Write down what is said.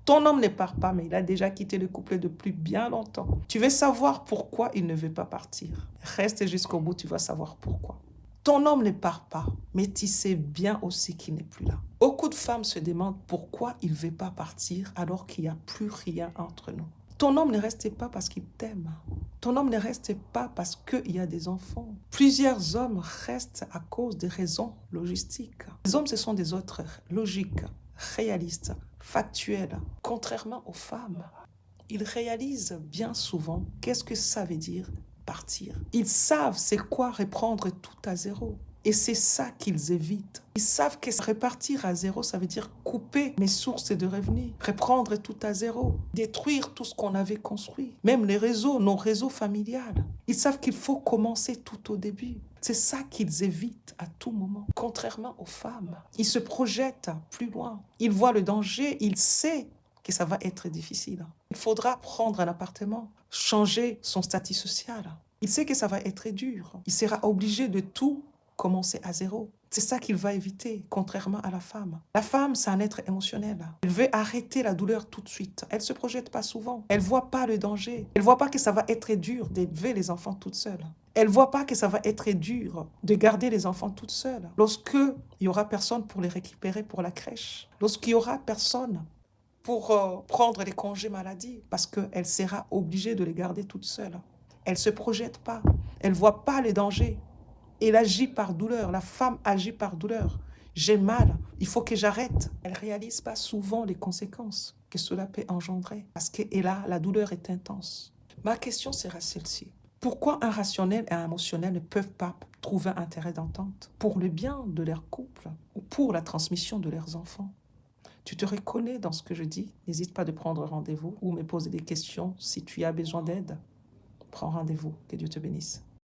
Ton homme ne part pas, mais il a déjà quitté le couple depuis bien longtemps. Tu veux savoir pourquoi il ne veut pas partir. Reste jusqu'au bout, tu vas savoir pourquoi. Ton homme ne part pas, mais tu sais bien aussi qu'il n'est plus là. Beaucoup de femmes se demandent pourquoi il ne veut pas partir alors qu'il n'y a plus rien entre nous. Ton homme ne reste pas parce qu'il t'aime. Ton homme ne reste pas parce qu'il y a des enfants. Plusieurs hommes restent à cause des raisons logistiques. Les hommes, ce sont des êtres logiques, réalistes, factuels, contrairement aux femmes. Ils réalisent bien souvent qu'est-ce que ça veut dire partir. Ils savent c'est quoi reprendre tout à zéro. Et c'est ça qu'ils évitent. Ils savent que repartir à zéro, ça veut dire couper mes sources de revenus, reprendre tout à zéro, détruire tout ce qu'on avait construit, même les réseaux, nos réseaux familiales. Ils savent qu'il faut commencer tout au début. C'est ça qu'ils évitent à tout moment. Contrairement aux femmes, ils se projettent plus loin. Ils voient le danger, ils savent que ça va être difficile. Il faudra prendre un appartement, changer son statut social. Il sait que ça va être dur. Il sera obligé de tout commencer à zéro. C'est ça qu'il va éviter, contrairement à la femme. La femme, c'est un être émotionnel. Elle veut arrêter la douleur tout de suite. Elle ne se projette pas souvent. Elle ne voit pas le danger. Elle ne voit pas que ça va être dur d'élever les enfants toute seule. Elle ne voit pas que ça va être dur de garder les enfants toutes seules. Lorsqu'il n'y aura personne pour les récupérer pour la crèche. Lorsqu'il n'y aura personne pour prendre les congés maladie parce qu'elle sera obligée de les garder toute seule. Elle ne se projette pas. Elle ne voit pas les dangers. Elle agit par douleur. La femme agit par douleur. J'ai mal, il faut que j'arrête. Elle ne réalise pas souvent les conséquences que cela peut engendrer parce que là, la douleur est intense. Ma question sera celle-ci. Pourquoi un rationnel et un émotionnel ne peuvent pas trouver un terrain d'entente pour le bien de leur couple ou pour la transmission de leurs enfants? Tu te reconnais dans ce que je dis? N'hésite pas de prendre rendez-vous ou me poser des questions si tu as besoin d'aide. Prends rendez-vous. Que Dieu te bénisse.